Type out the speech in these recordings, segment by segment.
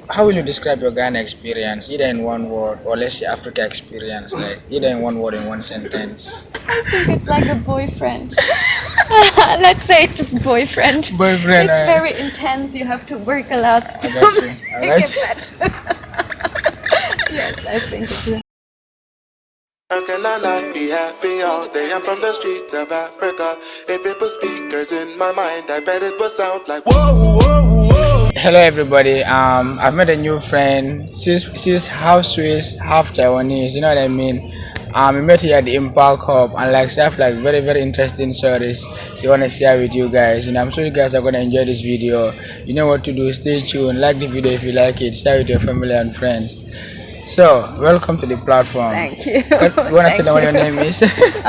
how will you describe your Ghana experience, either in one word or let's say Africa experience, like either in one word in one sentence? I think it's like a boyfriend. Let's say just boyfriend. Boyfriend. It's very intense. You have to work a lot to I got you. I make got it you. better. Yes, I think it's a How can I not be happy all day? I'm from the streets of Africa. If it was speakers in my mind, I bet it would sound like whoa, whoa, whoa. Hello everybody. I've met a new friend. She's half Swiss, half Taiwanese. You know what I mean? We met here at the Impact Hub, and like she have like very interesting stories she wanna share with you guys. I'm sure you guys are gonna enjoy this video. You know what to do. Stay tuned. Like the video if you like it. Share with your family and friends. So, welcome to the platform. Thank you. You want to tell them what your name is?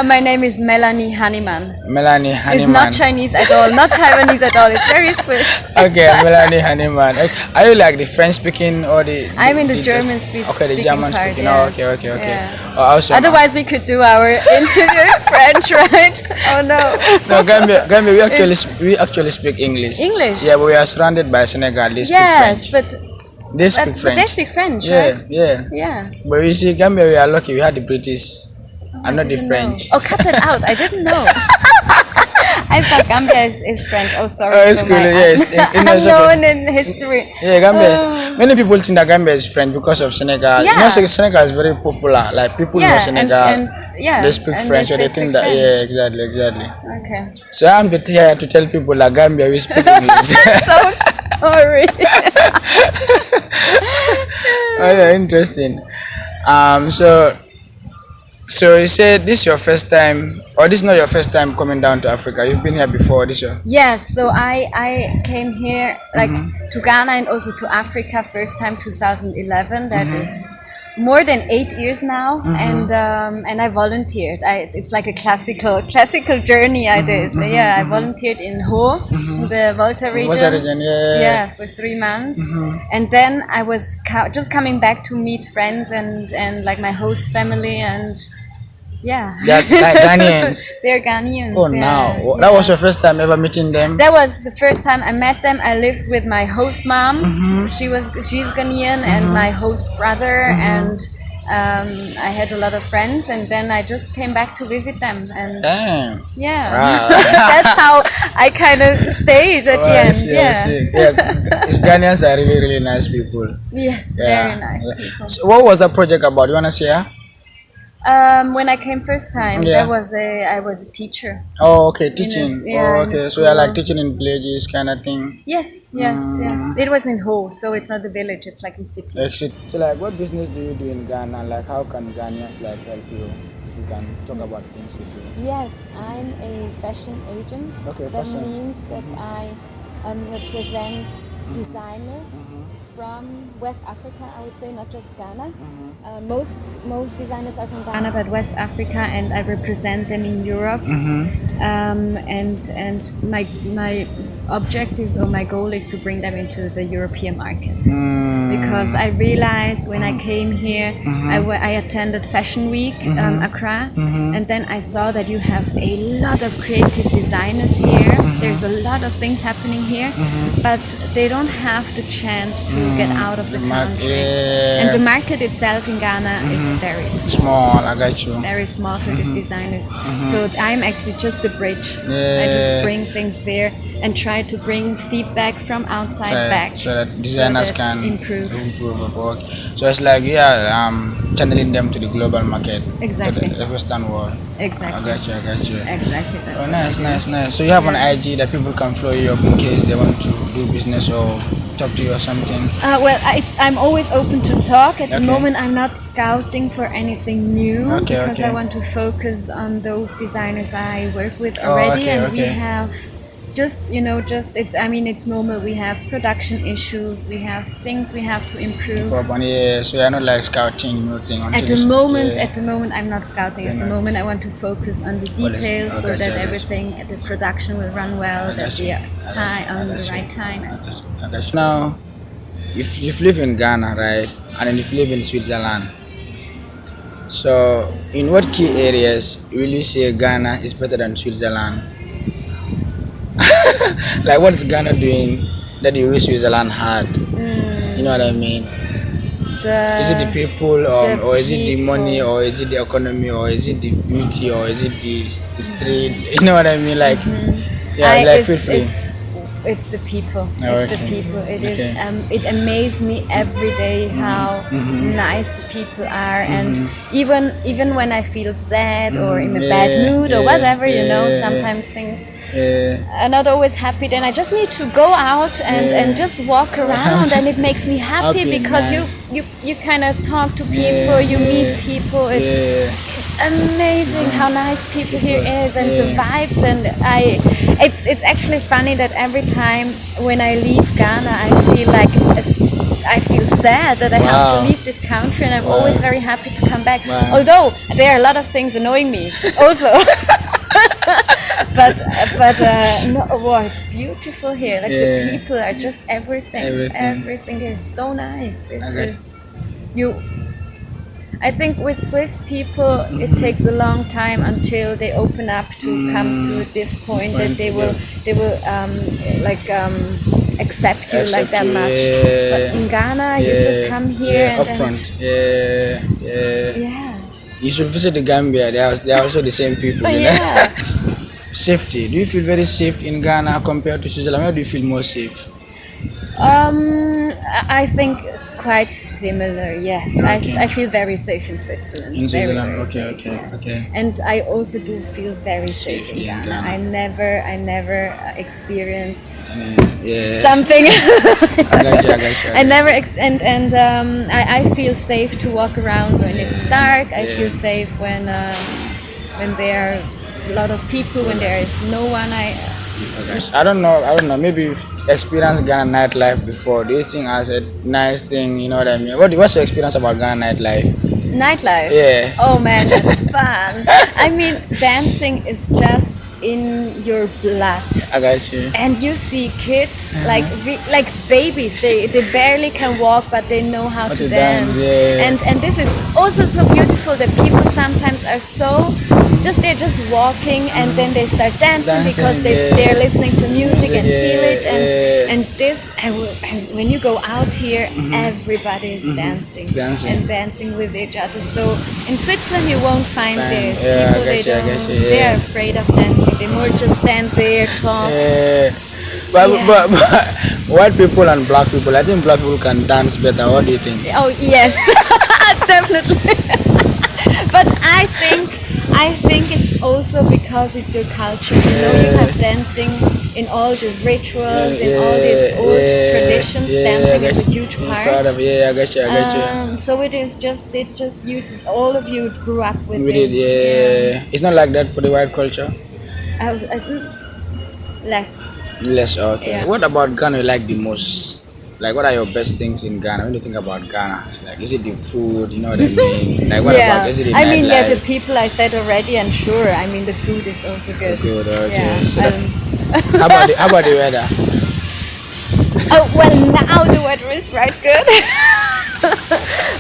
My name is Melanie Hanneman. Melanie Hanneman. It's not Chinese at all, not Taiwanese at all. It's very Swiss. Okay, Melanie Hanneman. Are you like the French speaking or the? I'm in the German speaking. Okay, the German part, speaking. yes. Oh, okay. Yeah. Also, otherwise, we could do our interview in French, right? Oh no. No, Gambia, we actually speak English. English? Yeah, but we are surrounded by Senegal. They speak Yes, French. but They speak French. they speak French, Yeah, right? yeah. But you see, Gambia, we are lucky. We had the British and not the didn't French. know. Oh, cut it out. I didn't know. I thought Gambia is French. Oh, sorry. Oh, it's for cool. my- Yes, unknown in history. Yeah, Gambia. Many people think that Gambia is French because of Senegal. Yeah. Senegal is very popular. Like people know Senegal. and They speak and French, so they speak think that. French. Yeah, exactly. Okay. So I'm here to tell people that Gambia we speak English. So sorry. Oh yeah, interesting. So you said this is your first time, or this is not your first time coming down to Africa. You've been here before. This year. Yes, so I came here to Ghana and also to Africa first time 2011. That is more than 8 years now, and I volunteered. It's like a classical journey I did. Yeah, I volunteered in Ho, in the Volta region. Yeah, for 3 months, and then I was just coming back to meet friends and like my host family and. Yeah. They're Ghanaians. They're Ghanaians. Oh, yeah. now that was your first time ever meeting them. That was the first time I met them. I lived with my host mom. She's Ghanaian, and my host brother, and I had a lot of friends. And then I just came back to visit them. And Damn. yeah, Wow. that's how I kind of stayed at the end. I see. Ghanaians are really nice people. Yes, Yeah. very nice people. So what was the project about? You wanna share? When I came first time, Yeah. I was a teacher. Oh, okay, teaching. yeah, in a Okay, so you're like school. teaching in villages, kind of thing. Yes. It was in Ho, so it's not a village. It's like a city. Exit. So, like, what business do you do in Ghana? Like, how can Ghanaians like help you? If you can talk about things you do. Yes, I'm a fashion agent. Okay, that fashion. means that I represent designers from West Africa, I would say, not just Ghana. Most designers are from Ghana, but West Africa, and I represent them in Europe. And my objective or my goal is to bring them into the European market. Because I realized when I came here, I attended Fashion Week, Accra, and then I saw that you have a lot of creative designers here. There's a lot of things happening here, but they don't have the chance to get out of the country. And the market itself in Ghana is very Small, I got you. very small for these designers. So I'm actually just a bridge. I just bring things there and try to bring feedback from outside back, so that designers so that can improve. Okay. So it's like channeling them to the global market, Exactly. the Western world. Exactly. I got you. Exactly. Oh, That's nice. So you have an IG that people can follow you up in case they want to do business or talk to you or something. Well, I'm always open to talk. At the Okay. moment, I'm not scouting for anything new because Okay. I want to focus on those designers I work with Oh, already, and okay. we have it's normal. We have production issues. We have things we have to improve. So you're not like scouting new thing until At the moment, I'm not scouting. At the moment, I want to focus on the details so Okay, that okay. everything at the production will run well, I that got we you. are on the right time. I got you. Now, if you live in Ghana, right, and then if you live in Switzerland, so in what key areas will you say Ghana is better than Switzerland? Like, what is Ghana doing that you wish Switzerland had? You know what I mean? Is it the people, or is it the money, or is it the economy, or is it the beauty, or is it the streets? You know what I mean? Like, yeah, like feel free. It's the people. Oh, It's the okay. people. It is. Okay. It amazes me every day how nice the people are, and even when I feel sad or in a bad mood or whatever, you know, sometimes things are not always happy. Then I just need to go out and just walk around, and it makes me happy because nice. you kind of talk to people, you meet people. It's amazing how nice people here is, and the vibes, and it's actually funny that every time when I leave Ghana I feel sad that I have to leave this country, and I'm always very happy to come back, although there are a lot of things annoying me also. but no, wow, it's beautiful here, like the people are just everything is so nice. I think with Swiss people, it takes a long time until they open up to come to this point that they will accept you like that much. But in Ghana, you just come here and upfront. Yeah. You should visit the Gambia. They are also the same people. You know? Yeah. Safety. Do you feel very safe in Ghana compared to Switzerland? Where do you feel more safe? I think quite similar. Yes, Okay. I feel very safe in Switzerland. In Very, Switzerland, very okay, safe, okay, yes. okay. And I also do feel very safe in in Ghana. Ghana. I never experienced Yeah. something. I got you. I never I feel safe to walk around when it's dark. I feel safe when there are a lot of people, when there is no one. I don't know. Maybe you've experienced Ghana nightlife before. Do you think as a nice thing? You know what I mean? What's your experience about Ghana nightlife? Nightlife. Yeah. Oh man, that's fun. I mean, dancing is just in your blood. I got you. And you see kids like babies. They barely can walk, but they know how to dance. Yeah. And this is also so beautiful that people sometimes are they're just walking and then they start dancing because they're listening to music and feel it, and when you go out here, everybody is dancing and dancing with each other. So in Switzerland you won't find this. People they're afraid of dancing. They more just stand there, talk. But white people and black people, I think black people can dance better. What do you think? Oh yes, definitely. But I think it's also because it's your culture. You know, you have dancing in all the rituals, in all these old traditions. Dancing is a huge part. I got you. So all of you grew up with it. Yeah. It's not like that for the white culture. Less. Okay. Yeah. What about Ghana you like the most? Like, what are your best things in Ghana? When you think about Ghana, it's like, is it the food? You know what I mean? Like, what about? Is it the nightlife? The people I said already, and sure, I mean the food is also good. Good. Okay. Yeah. So how about the weather? Oh well, now the weather is quite good.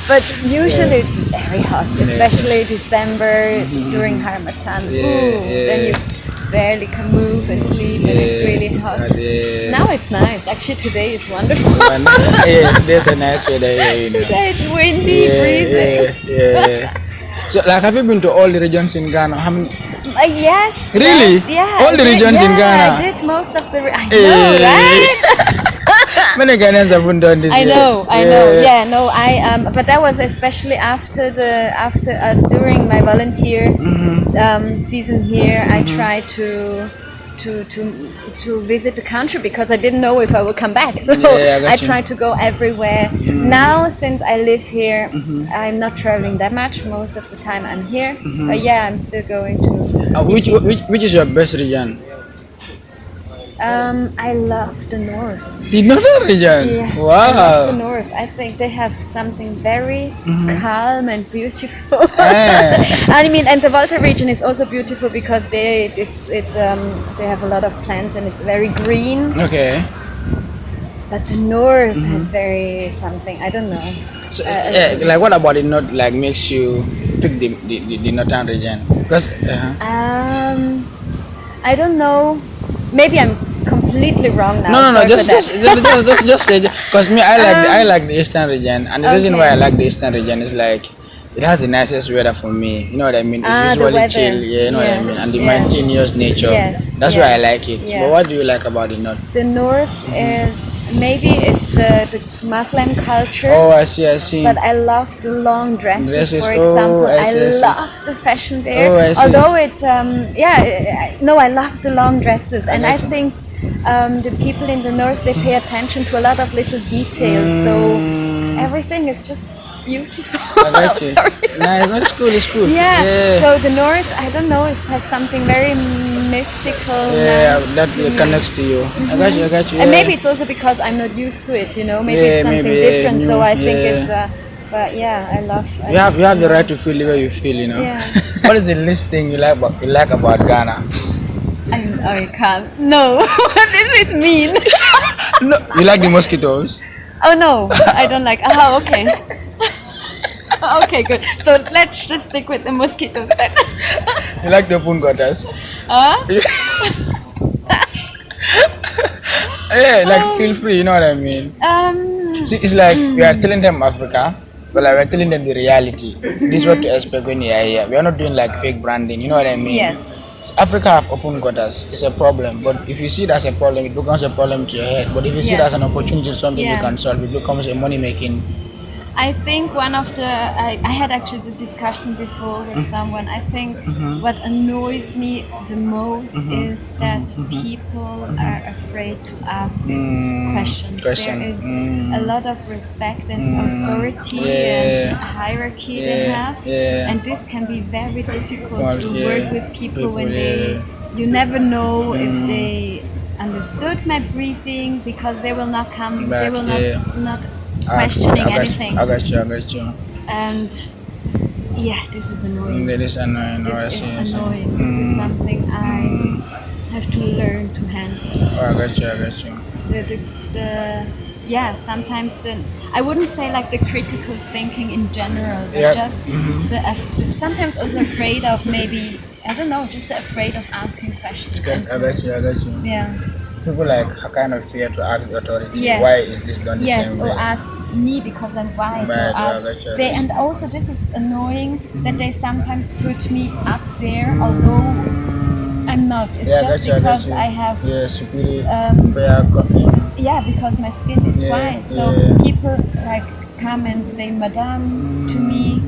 But usually it's very hot, especially December during Harmattan. Then you barely can move and sleep, and it's really hot. Now it's nice. Actually, today is wonderful. There's a nice weather here, you know. Today it's windy, breezy. So, like, have you been to all the regions in Ghana? How many? Yes. Really? Yes, yeah. All the regions in Ghana? I did most of the. I know, right? Many Ghanaians haven't done this. I know. Yeah, no, but that was especially after during my volunteer season here. I tried to visit the country because I didn't know if I would come back. So I tried to go everywhere. Now, since I live here, I'm not traveling that much. Most of the time I'm here. But yeah, I'm still going to. Which is your best region? I love the north. The northern region? Yes, wow. I love the north. I think they have something very calm and beautiful. I mean, and the Volta region is also beautiful because they have a lot of plants and it's very green. Okay. But the north has very something, I don't know. So, like, what about the north like makes you pick the northern region? Because I don't know. Maybe I'm completely completely wrong now. No, Sorry just for that. just say, because me, I like the Eastern region, and the reason why I like the Eastern region is like it has the nicest weather for me. You know what I mean? It's The usually weather. chill, yeah, you know what I mean, and the Yes. mountainous nature. Yes, That's why I yes, like it. yes. But what do you like about the north? The north is maybe it's the Muslim culture. Oh, I see. But I love the long dresses, Dresses, for oh, example. I see. love the fashion there. Oh, I see. Although it's no, I love the long dresses, and I got you. think the people in the north, they pay attention to a lot of little details. So everything is just beautiful. I got you. Sorry. Nice. No, it's cool. Yeah. So the north, I don't know, it has something very mystical. Yeah, nice that to me. connects to you. I got you. And Yeah. maybe it's also because I'm not used to it, you know. Maybe Yeah, it's something maybe, yeah, it's different. So new, I think yeah. it's. But yeah, I love. You have the right to feel the way you feel, you know. Yeah. What is the least thing you like about Ghana? I can't. No, this is mean. No, you like the mosquitoes? Oh no, I don't like. Oh, okay. Okay, good. So let's just stick with the mosquitoes then. You like the open gutters? Huh? Yeah, like feel free, you know what I mean? See, it's like we are telling them Africa, but like we're telling them the reality. This is what to expect when you are here. We are not doing like fake branding, you know what I mean? Yes. So Africa have open gutters. It's a problem, but if you see it as a problem, it becomes a problem to your head. But if you see it Yes. as an opportunity, something you Yes. can solve, it becomes a money making. I think one of the I had actually the discussion before with someone. I think what annoys me the most is that people are afraid to ask questions. There is a lot of respect and authority and hierarchy they have, and this can be very difficult to work with people when you never know if they understood my briefing, because they will not come. They will not questioning anything. I got you. And yeah, this is annoying. That is annoying. This is annoying. This is something I have to learn to handle. Oh, I got you. Yeah, sometimes I wouldn't say like the critical thinking in general, but just sometimes also afraid of maybe, I don't know, just afraid of asking questions. I got you. Yeah. People like kind of fear to ask the authority. Yes. Why is this done the same way? Or ask me because I'm white. Right, Or ask and also this is annoying that they sometimes put me up there, although I'm not. It's just because I have superior because my skin is white. So people like come and say "Madame" to me,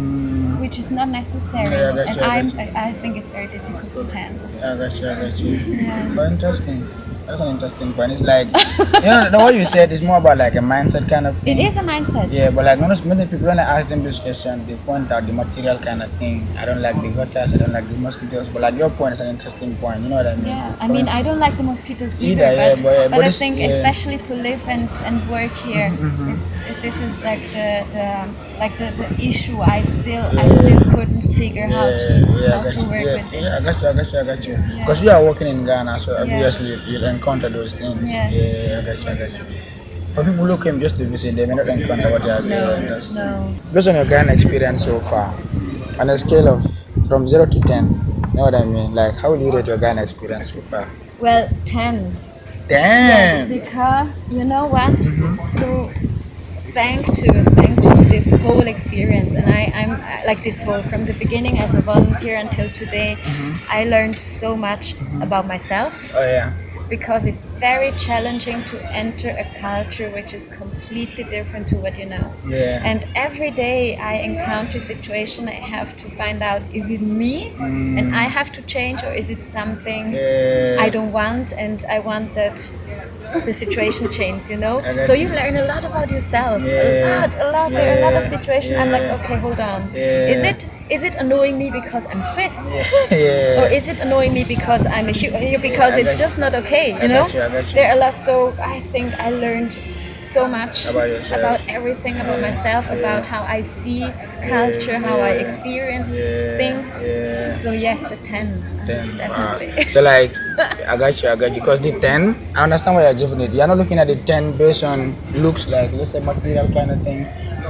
which is not necessary. I think it's very difficult to handle. I got you. Yeah. But interesting. That's an interesting point. It's like, what you said is more about like a mindset kind of thing. It is a mindset. Yeah, but like many people, when I ask them this question, they point out the material kind of thing. I don't like the gutters, I don't like the mosquitoes, but like your point is an interesting point. You know what I mean? Yeah, I mean I don't like the mosquitoes either, but I think especially to live and work here, this is like the issue. I still couldn't figure how to work with this. I got you. Because you are working in Ghana, so obviously you'll encounter those things. Yes. Yeah, I got you. For people who came just to visit, they may not encounter what you are doing. No. Based on your Ghana experience so far, on a scale of from 0 to 10, you know what I mean? Like, how will you rate your Ghana experience so far? Well, 10. Damn! Yes, because you know what? Thanks to this whole experience, and I'm like this whole from the beginning as a volunteer until today, I learned so much about myself. Oh yeah. Because it's very challenging to enter a culture which is completely different to what you know. Yeah. And every day I encounter a situation, I have to find out, is it me and I have to change, or is it something I don't want and I want that the situation changes, you know? So you learn a lot about yourself. A lot. There are a lot of situations I'm like, okay, hold on. Is it annoying me because I'm Swiss? Or is it annoying me because I'm because it's just not okay, you know? I got you. There are a lot, so I think I learned so much About yourself. about everything about myself, about how I see culture, how I experience things. So yes, a 10. 10. Definitely. Wow. So like, I got you. Because the 10, I understand why you're giving it. You're not looking at the 10 based on looks, like let's say material kind of thing,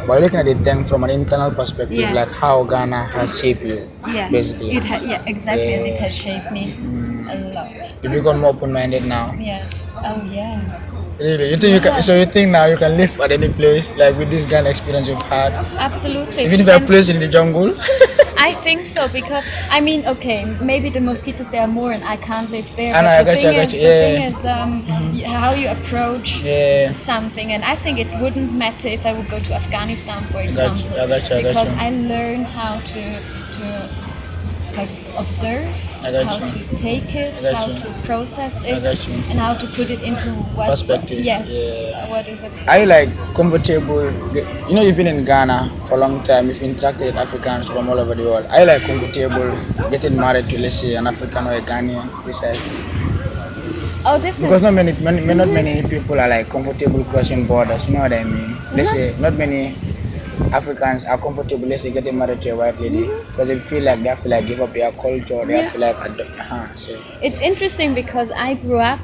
but you're looking at the 10 from an internal perspective, Yes. like how Ghana has shaped you. Yes. Basically. Exactly. And it has shaped me. A lot. You become more open-minded now. Yes. Oh yeah. Really? You think you can? So you think now you can live at any place, like with this Ghana experience you've had, Absolutely. even if you're And placed in the jungle? I think so because I mean, okay, maybe the mosquitoes there are more, and I can't live there. I know, but I got you, I got you, the thing yeah. is, how you approach Yeah. something, and I think it wouldn't matter if I would go to Afghanistan, for got you, example, I got you, I got because you. I learned how to like observe, I got how you. to take it, I got how you. to process it, got you. and how to put it into what Perspective, Yes, yeah. what is it? Are you like comfortable? You know, you've been in Ghana for a long time. You've interacted with Africans from all over the world. Are you like comfortable getting married to, let's say, an African or a Ghanaian? Precisely. Oh, this Because is not many people are like comfortable crossing borders. You know what I mean? Let's say not many Africans are comfortable, let's say, getting married to a white lady because they feel like they have to like give up their culture. They have to like adopt. So It's interesting because I grew up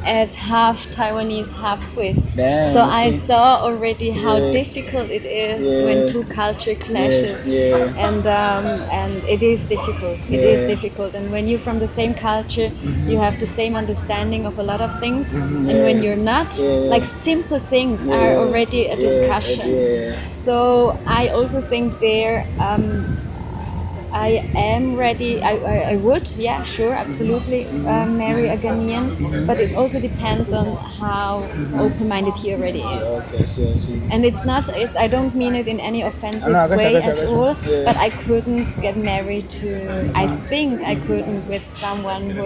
as half Taiwanese, half Swiss. Damn, So you I see. saw already how Yeah. difficult it is Yeah. when two culture clashes. yeah. And it is difficult. It is Yeah. difficult. And when you're from the same culture, you have the same understanding of a lot of things. And Yeah. when you're not, Yeah. like simple things are already a discussion. Yeah. So I also think there I am ready. I would, yeah, sure, absolutely, marry a Ghanaian. But it also depends on how open-minded he already is. Okay, I see. And it's not. I don't mean it in any offensive No, I got you, way I got you, at I got you. all. Yeah. But I couldn't get married to. I think I couldn't with someone who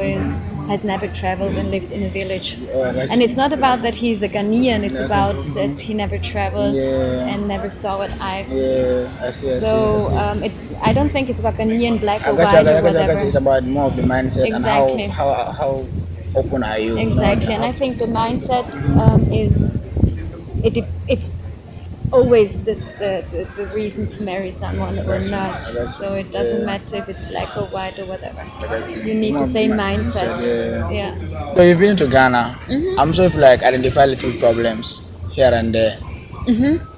has never traveled and lived in a village. Oh, I got And you. it's not about that he's a Ghanaian. It's Okay. about that he never traveled Yeah. and never saw what I've seen. Yeah, I see. So it's. I don't think it's about Ghanaian, black I or got you, white or I got whatever. you. It's about more of the mindset Exactly. and how open are you? Exactly, You and know, I think the mindset is it's always the reason to marry someone or you, not. I got you. So it doesn't Yeah. matter if it's black or white or whatever. got you. You need More the of same the mindset. mindset, yeah. Yeah. So you've been to Ghana. I'm sure if like identify little problems here and there.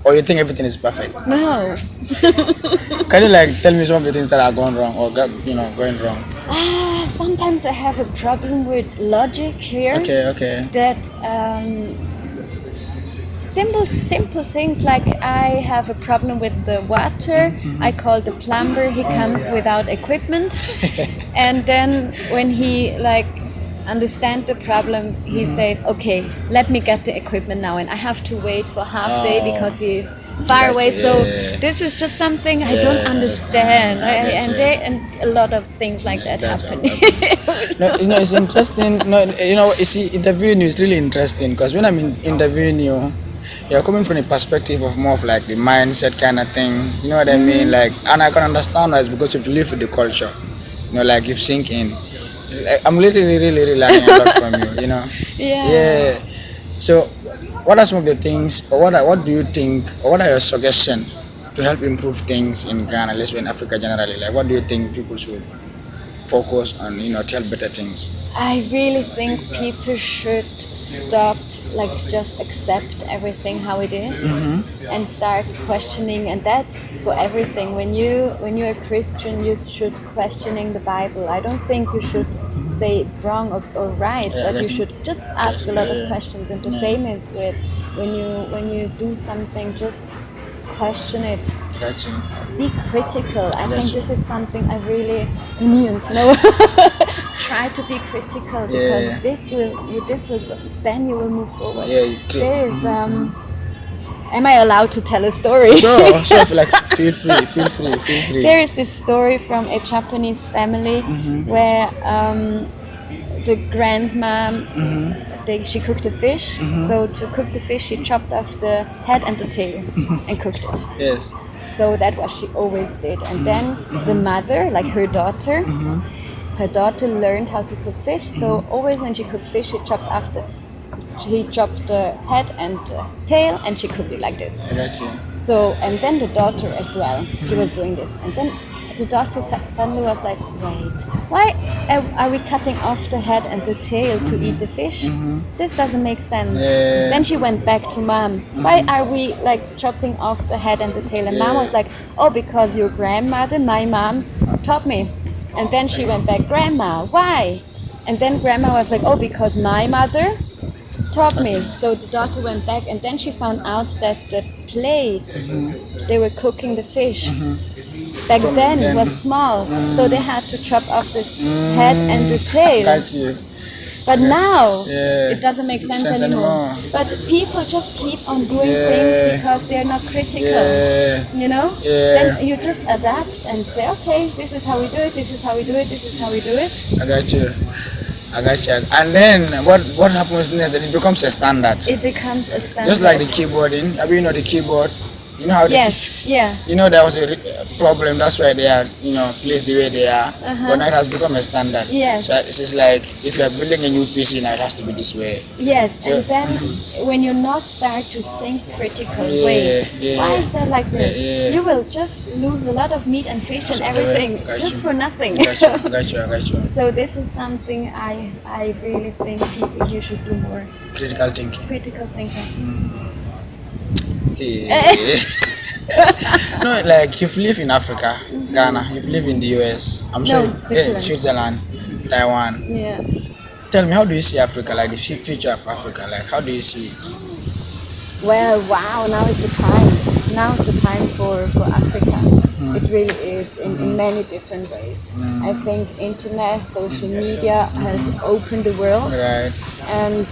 Or you think everything is perfect? No. Can you like tell me some of the things that are going wrong or going wrong? Sometimes I have a problem with logic here. Okay. That simple things like I have a problem with the water. I call the plumber. He comes without equipment, and then when he like understand the problem, he says, "Okay, let me get the equipment now," and I have to wait for half day because he's far away. So this is just something I don't understand. And a lot of things like that happen. No, it's interesting. No, you see, interviewing you is really interesting because when I'm interviewing you, you're coming from the perspective of more of like the mindset kind of thing. You know what I mean? Like, and I can understand that it's because you've lived with the culture. Like you've sink in. I'm really learning a lot from you. Yeah. So, what are some of the things, or what do you think, or what are your suggestions to help improve things in Ghana, let's say in Africa generally? Like, what do you think people should focus on, to help better things? I really think people should stop, like, just accept everything how it is and start questioning, and that for everything. When you're a Christian, you should questioning the Bible. I don't think you should say it's wrong or right, but you should just ask a lot of questions. And the same is with when you do something, just question it. Gotcha. Be critical. I think this is something I really Ghanaians know. Try to be critical because this will then you will move forward. There is am I allowed to tell a story? Sure, like feel free. There is this story from a Japanese family where the grandma she cooked a fish. So to cook the fish, she chopped off the head and the tail and cooked it. Yes. So that was she always did. And then the mother, like her daughter learned how to cook fish. So always when she cooked fish, she chopped the head and the tail, and she cooked it like this. So, and then the daughter as well, she was doing this. And then the daughter suddenly was like, wait, why are we cutting off the head and the tail to eat the fish? This doesn't make sense. Then she went back to mom. Why are we like chopping off the head and the tail? And mom was like, oh, because your grandmother, my mom, taught me. And then she went back, grandma, why? And then grandma was like, oh, because my mother taught me. So the daughter went back, and then she found out that the plate they were cooking the fish back then was small, so they had to chop off the head and the tail. Got you. But now Yeah. it doesn't make sense Sense anymore. anymore. But people just keep on doing Yeah. things because they're not critical. Yeah. You know? Yeah. Then you just adapt and say, okay, this is how we do it, this is how we do it, this is how we do it. I got you. And then what happens next? Then it becomes a standard. It becomes a standard. Just like the keyboarding. I mean, the keyboard. You know how Yes, yeah. there was a problem. That's why they are placed the way they are. But now it has become a standard. Yes. So it's just like if you are building a new PC now, it has to be this way. Yes, So- and then when you not start to think critical, Yeah, wait, yeah. why is that like this? Yeah. You will just lose a lot of meat and fish and everything Got just you. for nothing. I got you. So this is something I really think people here should do more. Critical thinking. Critical thinking. Yeah. No, like you've lived in Africa, Ghana. You've lived in the US. I'm No, sure. Switzerland. Switzerland, Taiwan. Yeah. Tell me, how do you see Africa? Like the future of Africa. Like how do you see it? Well, wow, now is the time. Now is the time for Africa. It really is in many different ways. I think internet, social media has opened the world. Right. And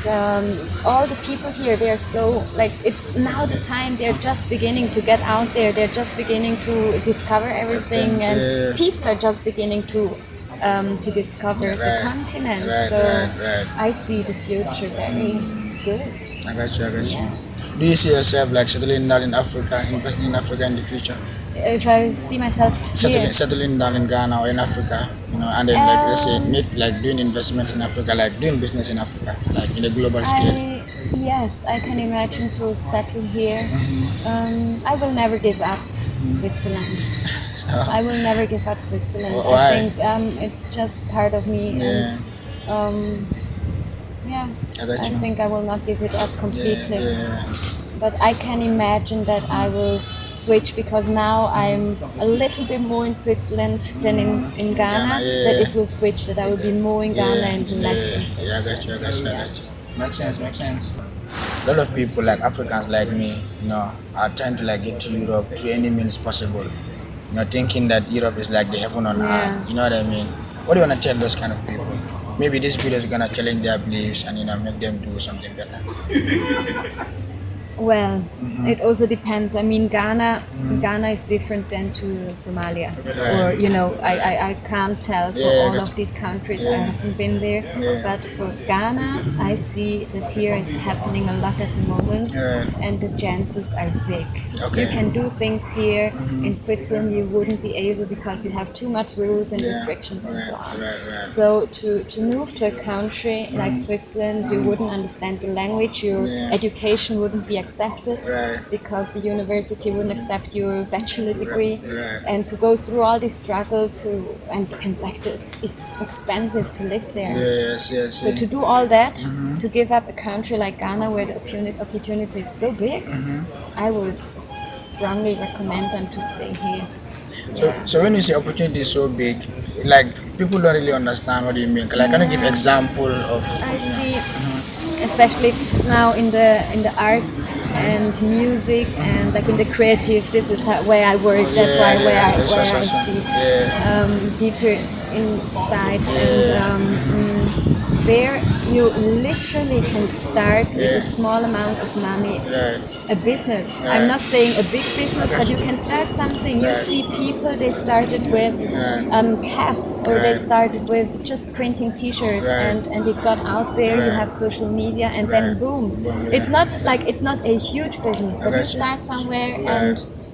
all the people here, they are so, like, it's now the time they're just beginning to get out there. They're just beginning to discover everything. Things, And yeah. people are just beginning to discover the Right. continent. Right, So right. I see the future very good. I got you. Do you see yourself like settling down in Africa, investing in Africa in the future? If I see myself here, Settling down in Ghana or in Africa, and then like let's say doing investments in Africa, like doing business in Africa, like in a global scale. Yes, I can imagine to settle here. I will never give up Switzerland. So, I will never give up Switzerland. Why? I think it's just part of me, Yeah. and yeah, I got you. think I will not give it up completely. Yeah. But I can imagine that I will switch, because now I'm a little bit more in Switzerland than in Ghana. Ghana, yeah. That it will switch, that I will be more in Ghana and less in Yeah, I Switzerland. got you. Makes sense. A lot of people, like Africans like me, are trying to like get to Europe through any means possible. Thinking that Europe is like the heaven on Yeah. earth. You know what I mean? What do you want to tell those kind of people? Maybe this video is gonna challenge their beliefs and make them do something better. Well, it also depends. I mean, Ghana is different than to Somalia, or I can't tell for Yeah, all of these countries. I haven't been there, but for Ghana, I see that here is happening a lot at the moment, Right. and the chances are big. Okay. You can do things here in Switzerland you wouldn't be able, because you have too much rules and restrictions and so on. Right. So to move to a country like Switzerland, you wouldn't understand the language, your education wouldn't be accepted, Right. because the university wouldn't accept your bachelor degree, Right. and to go through all this struggle it's expensive to live there. Yes. So to do all that, to give up a country like Ghana where the opportunity is so big, I would strongly recommend them to stay here. So when you say opportunity is so big, like people don't really understand what you mean. Like, can you give example of? I see, especially now in the art and music and like in the creative. This is where I work. That's where I see deeper inside, and there you literally can start with a small amount of money a business. I'm not saying a big business, but you can start something. You see people, they started with caps, or they started with just printing t-shirts, and it got out there. You have social media, and then boom. It's not a huge business, but you start somewhere,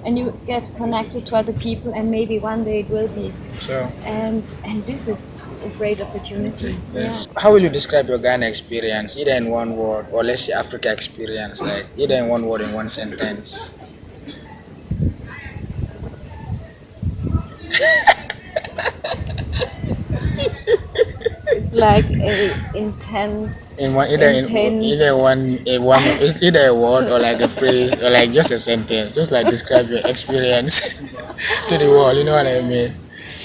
and you get connected to other people, and maybe one day it will be. So, And this is a great opportunity. yes. How will you describe your Ghana experience, either in one word or let's say Africa experience, like either in one word, in one sentence? It's like a intense. In one, either a word or like a phrase or like just a sentence, just like describe your experience to the world. You know what I mean?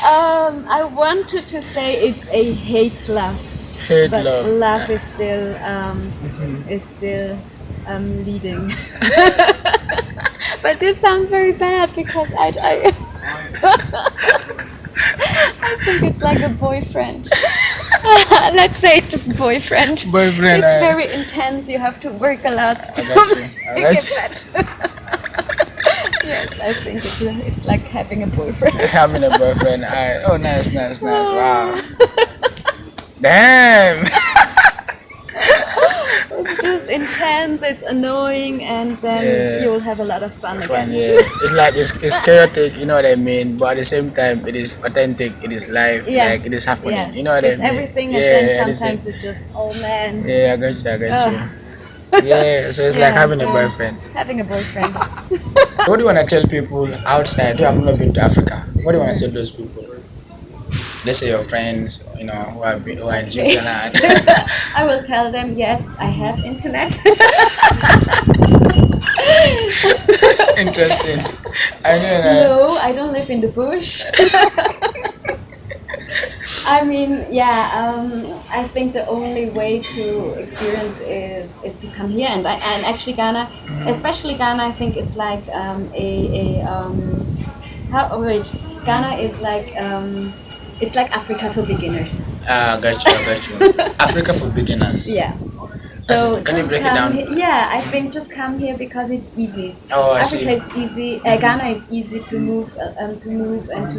I wanted to say it's a hate love. Hate but love. love is still leading. But this sounds very bad because I I think it's like a boyfriend. Let's say just boyfriend. Boyfriend. It's very intense. You have to work a lot to I got you. I make got it you. better. Yes, I think it's like having a boyfriend. It's having a boyfriend. Oh, nice. Wow. Damn. It's just intense. It's annoying, and then Yeah. you will have a lot of fun Fun, again. yeah. It's like it's chaotic, you know what I mean. But at the same time, it is authentic. It is live. Yes, Like it is happening. yes. You know what It's I mean. everything, Yeah. and then at the same- sometimes it's just, oh man. Yeah, I got you. I got Ugh. you. Yeah. So it's like Yeah, having a so boyfriend. Having a boyfriend. What do you want to tell people outside who have not been to Africa? What do you want to tell those people? Let's say your friends, you know, who are in Switzerland. I will tell them, yes, I have internet. Interesting. I know that. No, I don't live in the bush. I mean, I think the only way to experience is to come here, and actually Ghana, especially Ghana, I think it's like Ghana is like it's like Africa for beginners. Got you. Africa for beginners. Yeah. That's So it. Can you just break it come down? here. I think just come here because it's easy. Oh, I Africa see. is easy. Ghana is easy to move and to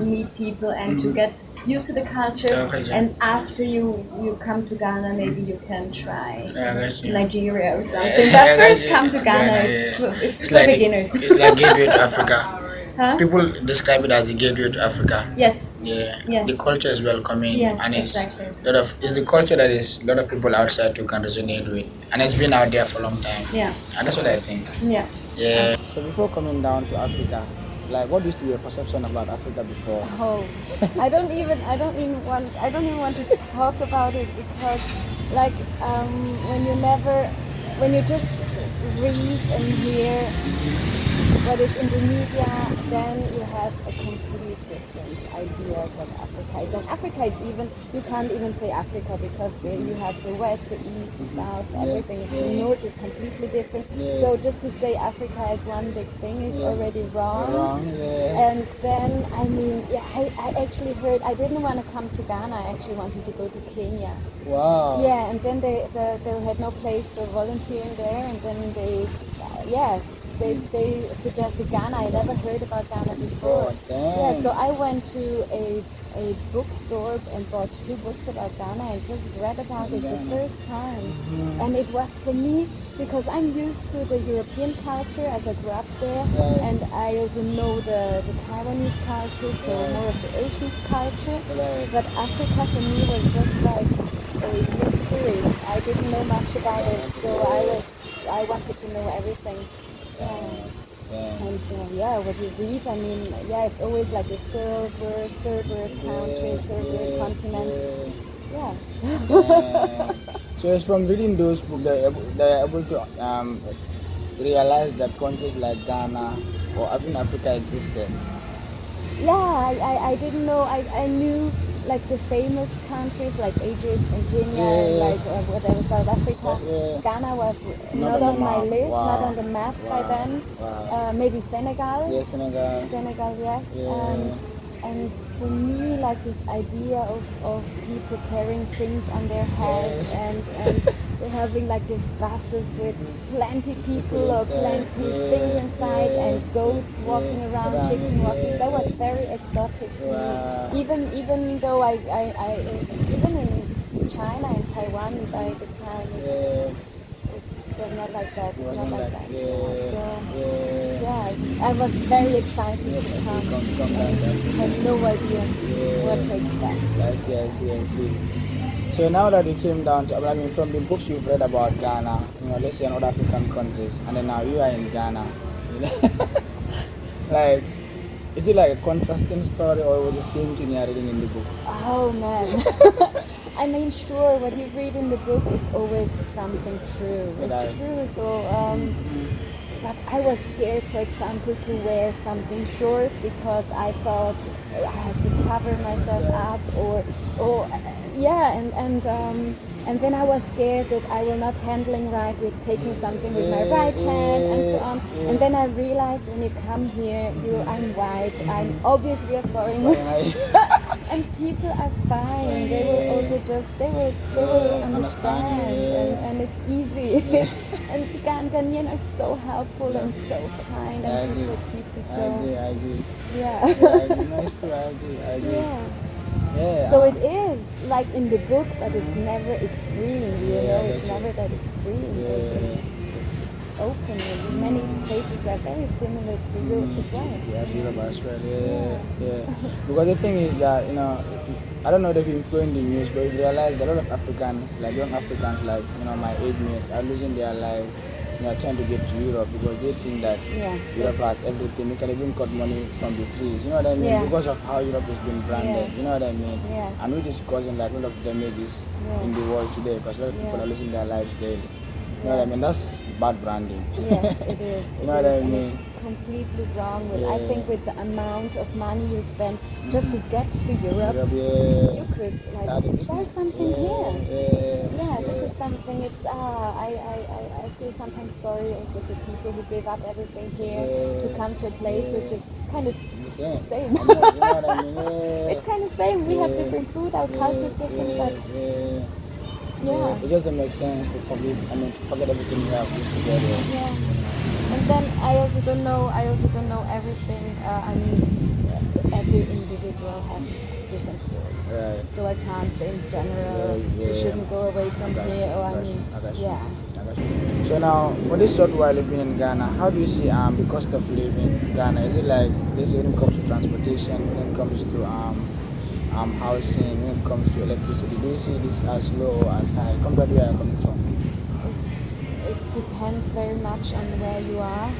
meet people and to get used to the culture. Okay. And after you come to Ghana, maybe you can try Got you. Nigeria or something. Yes, But I got first you. come to Ghana. Ghana, It's It's for like beginners. it's like gateway to Africa. Huh? People describe it as the gateway to Africa. Yes. Yeah. Yes. The culture is welcoming, Yes, and exactly. it's the culture that is a lot of people outside too can resonate with, and it's been out there for a long time. Yeah. And that's what I think. Yeah. Yeah. So before coming down to Africa, like what used to be your perception about Africa before? Oh, I don't even want to talk about it because, like, when you just read and hear what is in the media, then you have a complete different idea of what Africa is. And Africa is you can't even say Africa because there you have the west, the east, the south, everything. The north is completely different. Yeah. So just to say Africa as one big thing is already wrong. Yeah. And then, I mean, I actually heard, I didn't want to come to Ghana, I actually wanted to go to Kenya. Wow. Yeah, and then they had no place for volunteering there, and then they suggested Ghana. I never heard about Ghana before. Oh, damn. Yeah, so I went to a bookstore and bought 2 books about Ghana and just read about it the first time. And it was for me, because I'm used to the European culture as I grew up there, and I also know the Taiwanese culture, so more of the Asian culture. But Africa for me was just like a mystery. I didn't know much about it, so I wanted to know everything. And what you read, I mean, it's always like a third world country, third world continent. Yeah. So it's from reading those books that they're able to realize that countries like Ghana or even Africa existed. Yeah, I didn't know. I knew like the famous countries like Egypt and Kenya and like whatever, South Africa. Ghana was not on my list, not on the map by then. Maybe Senegal. Yes, Senegal. Senegal, yes. And for me, like this idea of people carrying things on their heads and having like these buses with plenty people or plenty things inside and goats walking around, chicken walking, that was very exotic to me. Even though I even in China and Taiwan by the time it was not like that. It's not like that. So I was very excited to come. I had no idea what to expect. Yes. So now that you came down to, I mean, from the books you've read about Ghana, you know, let's say in other African countries, and then now you are in Ghana, you know, like, is it like a contrasting story or was it the same thing you're reading in the book? Oh man. I mean, sure, what you read in the book is always something true. It's true. So, but I was scared, for example, to wear something short because I thought I have to cover myself up, And then I was scared that I will not handling right with taking something with my right hand and so on. And then I realized when you come here, I'm white, I'm obviously a foreigner. And people are fine. They will also they will understand, and it's easy. And Ghanaians are so helpful and so kind and peaceful people. So I agree. yeah. I agree. Nice too. I agree. Yeah. Yeah. So it is like in the book, but it's never extreme. You know, it's never that extreme. It's open. And many places are very similar to Europe as well. Yeah, Europe as well. Yeah. Because the thing is that I don't know if you follow in the news, but you realize that a lot of Africans, like young Africans, like my age mates, are losing their life. Trying to get to Europe because they think that Europe has everything. You can even cut money from the trees. You know what I mean? Because of how Europe has been branded. You know what I mean? And which is causing like a lot of damages in the world today because a lot of people are losing their lives daily. You know what I mean? That's bad branding. Yes, it is. You know what I mean? And it's completely wrong. I think with the amount of money you spend just to get to Europe, you could start something here. This is something. It's I feel sometimes sorry also for people who give up everything here to come to a place which is kind of same. You know what I mean? It's kind of same. We have different food. Our culture is different, but. Yeah. It just doesn't make sense to forget everything you have together. Yeah. And then I also don't know everything. Every individual has different story. Right. So I can't say in general you shouldn't go away from here So now for this short while living in Ghana, how do you see the cost of living in Ghana? Is it like this when it comes to transportation, when it comes to housing, when it comes to electricity? Do you see this as low or as high compared to where I'm coming from? It depends very much on where you are,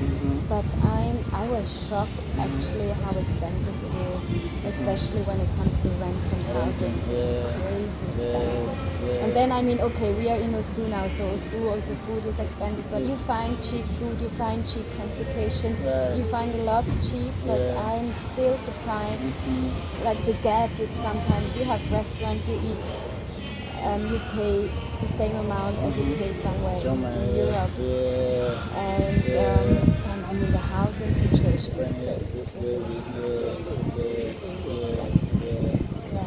but I was shocked actually how expensive it is, especially when it comes to rent and housing. It's crazy expensive. And then we are in Sowe now, so Sowe also food is expensive, but you find cheap food, you find cheap transportation, you find a lot cheap, but I'm still surprised, like the gap which sometimes you have restaurants, you eat, you pay the same amount as you pay somewhere in Europe. And the housing situation is crazy.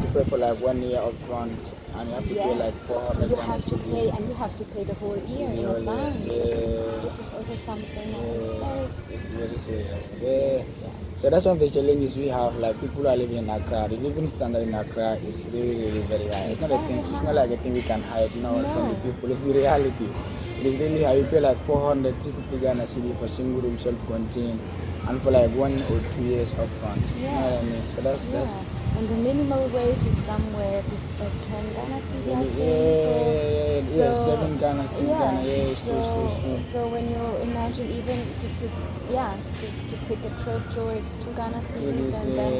You pay for like 1 year up front and you have to pay like 400. You have to pay the whole year in advance. This is also something it's very serious. So that's one of the challenges we have. Like people who are living in Accra, the living standard in Accra is really, really very high. It's not like a thing we can hide, from the people. It's the reality. It is really high. You pay like 400, 350 Ghana cedi for single room, self-contained, and for like 1 or 2 years upfront. You know what I mean? So that's. And the minimal wage is somewhere 10 Ghana cedi, I think. 7 Ghana cedi. So when you imagine even just to pick a trocho is 2 Ghana cedis, and then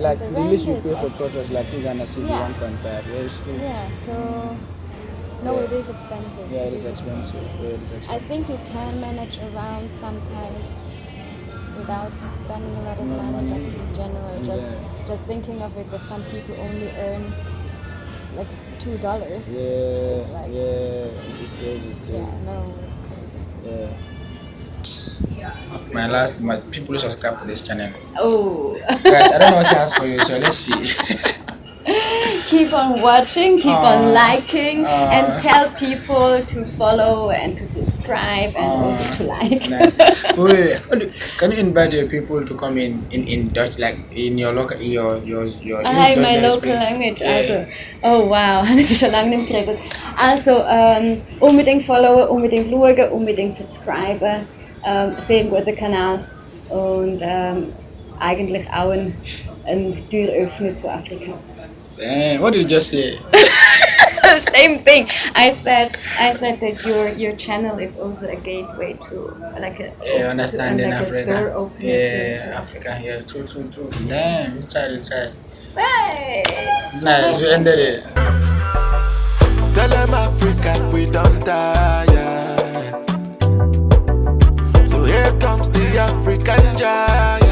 like the the least you rent pay is for trocho is like 2 Ghana cedi, 1.5. So it is expensive. Yeah, it is expensive. I think you can manage around sometimes without spending a lot of money, but in general, just thinking of it that some people only earn like $2. It's crazy. Yeah, no, it's crazy. My people who subscribe to this channel. Oh. Guys, I don't know what to ask for you, so let's see. Keep on watching, keep on liking, and tell people to follow and to subscribe and also to like. Nice. Wait, can you invite your people to come in Dutch, like in your local, your Hi, my local language. Also, oh wow, habe ich schon lange nicht geredet. Also, unbedingt followen, unbedingt schauen, unbedingt subscriben. Sehr guter Kanal und eigentlich auch eine Tür öffnet zu Afrika. What did you just say? Same thing. I said that your channel is also a gateway to like a understanding Africa. A door opener to Africa. Yeah, true. Damn, you tried. Hey! Nice, we ended it. Tell them Africa we don't tire. So here comes the African giant.